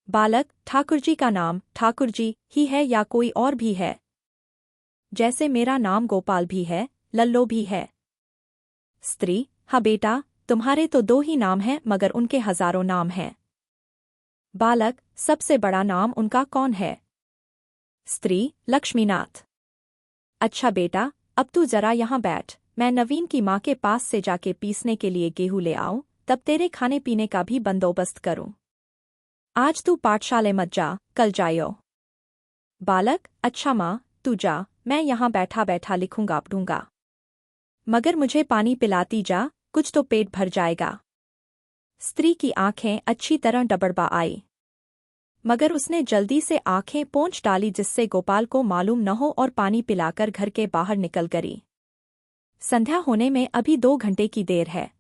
बालक, ठाकुर जी का नाम ठाकुर जी ही है या कोई और भी है? जैसे मेरा नाम गोपाल भी है, लल्लो भी है। स्त्री, हाँ बेटा, तुम्हारे तो दो ही नाम हैं मगर उनके हजारों नाम हैं। बालक, सबसे बड़ा नाम उनका कौन है? स्त्री, लक्ष्मीनाथ। अच्छा बेटा, अब तू जरा यहाँ बैठ, मैं नवीन की माँ के पास से जाके पीसने के लिए गेहूं ले आऊं, तब तेरे खाने पीने का भी बंदोबस्त करूं। आज तू पाठशाले मत जा, कल जायो। बालक, अच्छा माँ, तू जा, मैं यहाँ बैठा बैठा लिखूंगा पढ़ूंगा। मगर मुझे पानी पिलाती जा, कुछ तो पेट भर जाएगा। स्त्री की आंखें अच्छी तरह डबडबा आई, मगर उसने जल्दी से आंखें पोंछ डाली जिससे गोपाल को मालूम न हो और पानी पिलाकर घर के बाहर निकल गई। संध्या होने में अभी 2 घंटे की देर है।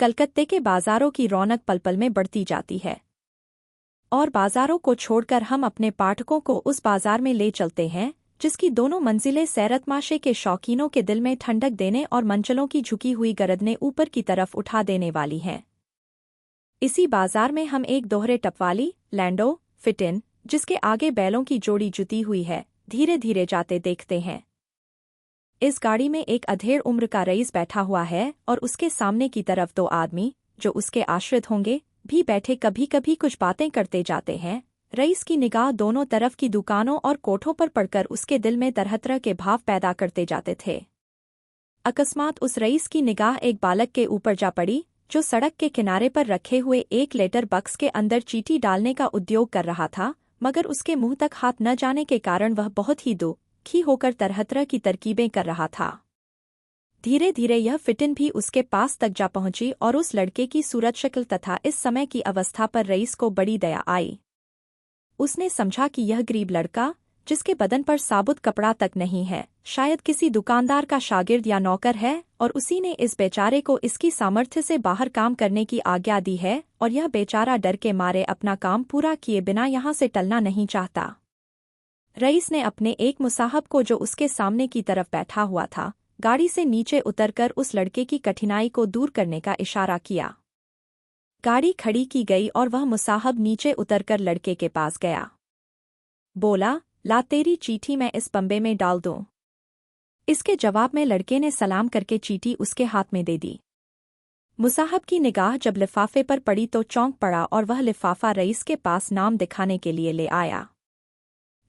कलकत्ते के बाजारों की रौनक पल पल में बढ़ती जाती है और बाजारों को छोड़कर हम अपने पाठकों को उस बाजार में ले चलते हैं जिसकी दोनों मंजिलें सैरतमाशे के शौकीनों के दिल में ठंडक देने और मंचलों की झुकी हुई गरदनें ऊपर की तरफ उठा देने वाली हैं। इसी बाजार में हम एक दोहरे टपवाली लैंडो फिटिन जिसके आगे बैलों की जोड़ी जुती हुई है धीरे धीरे जाते देखते हैं। इस गाड़ी में एक अधेड़ उम्र का रईस बैठा हुआ है और उसके सामने की तरफ 2 आदमी जो उसके आश्रित होंगे भी बैठे कभी कभी कुछ बातें करते जाते हैं। रईस की निगाह दोनों तरफ की दुकानों और कोठों पर पड़कर उसके दिल में तरह तरह के भाव पैदा करते जाते थे। अकस्मात उस रईस की निगाह एक बालक के ऊपर जा पड़ी जो सड़क के किनारे पर रखे हुए एक लेटर बक्स के अंदर चीटी डालने का उद्योग कर रहा था, मगर उसके मुंह तक हाथ न जाने के कारण वह बहुत ही दुखी होकर तरह तरह की तरकीबें कर रहा था। धीरे धीरे यह फिटिन भी उसके पास तक जा पहुंची और उस लड़के की सूरत शक्ल तथा इस समय की अवस्था पर रईस को बड़ी दया आई। उसने समझा कि यह गरीब लड़का जिसके बदन पर साबुत कपड़ा तक नहीं है शायद किसी दुकानदार का शागिर्द या नौकर है और उसी ने इस बेचारे को इसकी सामर्थ्य से बाहर काम करने की आज्ञा दी है और यह बेचारा डर के मारे अपना काम पूरा किए बिना यहाँ से टलना नहीं चाहता। रईस ने अपने एक मुसाहब को जो उसके सामने की तरफ बैठा हुआ था गाड़ी से नीचे उतरकर उस लड़के की कठिनाई को दूर करने का इशारा किया। गाड़ी खड़ी की गई और वह मुसाहब नीचे उतरकर लड़के के पास गया। बोला, ला तेरी चीठी मैं इस पंबे में डाल दूं। इसके जवाब में लड़के ने सलाम करके चीठी उसके हाथ में दे दी। मुसाहब की निगाह जब लिफाफे पर पड़ी तो चौंक पड़ा और वह लिफाफा रईस के पास नाम दिखाने के लिए ले आया।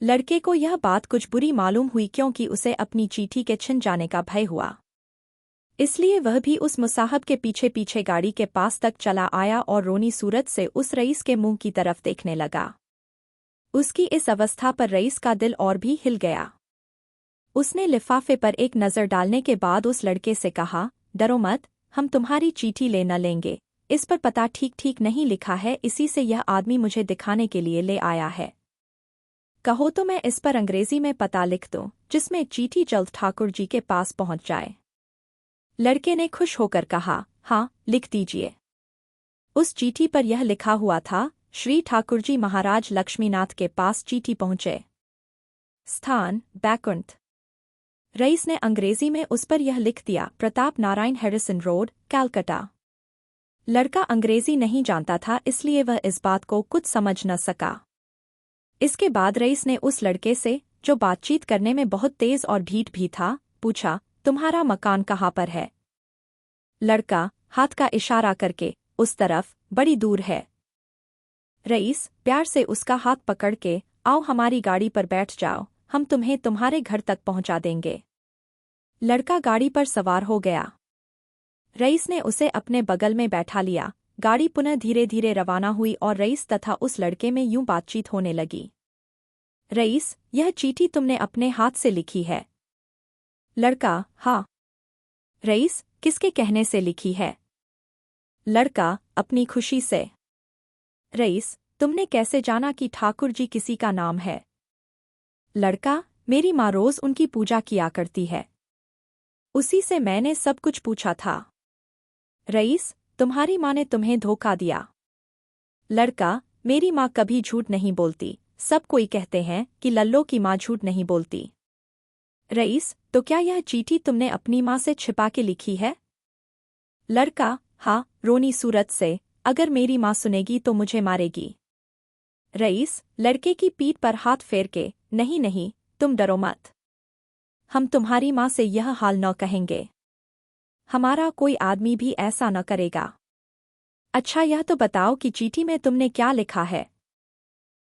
लड़के को यह बात कुछ बुरी मालूम हुई क्योंकि उसे अपनी चीठी के छिन जाने का भय हुआ। इसलिए वह भी उस मुसाहब के पीछे पीछे गाड़ी के पास तक चला आया और रोनी सूरत से उस रईस के मुंह की तरफ देखने लगा। उसकी इस अवस्था पर रईस का दिल और भी हिल गया। उसने लिफाफे पर एक नज़र डालने के बाद उस लड़के से कहा, डरो मत, हम तुम्हारी चीठी ले न लेंगे। इस पर पता ठीक ठीक नहीं लिखा है, इसी से यह आदमी मुझे दिखाने के लिए ले आया है। कहो तो मैं इस पर अंग्रेजी में पता लिख दूं जिसमें चीठी जल्द ठाकुर जी के पास पहुंच जाए। लड़के ने खुश होकर कहा, हाँ, लिख दीजिए। उस चीठी पर यह लिखा हुआ था, श्री ठाकुर जी महाराज लक्ष्मीनाथ के पास चीठी पहुंचे। स्थान, बैकुंठ। रईस ने अंग्रेजी में उस पर यह लिख दिया, प्रताप नारायण हैरिसन रोड, कलकत्ता। लड़का अंग्रेजी नहीं जानता था इसलिए वह इस बात को कुछ समझ न सका। इसके बाद रईस ने उस लड़के से, जो बातचीत करने में बहुत तेज और ढीठ भी था, पूछा, तुम्हारा मकान कहाँ पर है? लड़का, हाथ का इशारा करके, उस तरफ, बड़ी दूर है। रईस, प्यार से उसका हाथ पकड़ के, आओ हमारी गाड़ी पर बैठ जाओ, हम तुम्हें तुम्हारे घर तक पहुंचा देंगे। लड़का गाड़ी पर सवार हो गया। रईस ने उसे अपने बगल में बैठा लिया। गाड़ी पुनः धीरे धीरे रवाना हुई और रईस तथा उस लड़के में यूं बातचीत होने लगी। रईस, यह चीठी तुमने अपने हाथ से लिखी है? लड़का, हाँ। रईस, किसके कहने से लिखी है? लड़का, अपनी खुशी से। रईस, तुमने कैसे जाना कि ठाकुर जी किसी का नाम है? लड़का, मेरी माँ रोज उनकी पूजा किया करती है, उसी से मैंने सब कुछ पूछा था। रईस, तुम्हारी माँ ने तुम्हें धोखा दिया। लड़का, मेरी माँ कभी झूठ नहीं बोलती, सब कोई कहते हैं कि लल्लो की माँ झूठ नहीं बोलती। रईस, तो क्या यह चीठी तुमने अपनी माँ से छिपा के लिखी है? लड़का, हाँ, रोनी सूरत से, अगर मेरी माँ सुनेगी तो मुझे मारेगी। रईस, लड़के की पीठ पर हाथ फेर के, नहीं नहीं, तुम डरो मत। हम तुम्हारी माँ से यह हाल न कहेंगे। हमारा कोई आदमी भी ऐसा न करेगा। अच्छा, यह तो बताओ कि चीठी में तुमने क्या लिखा है।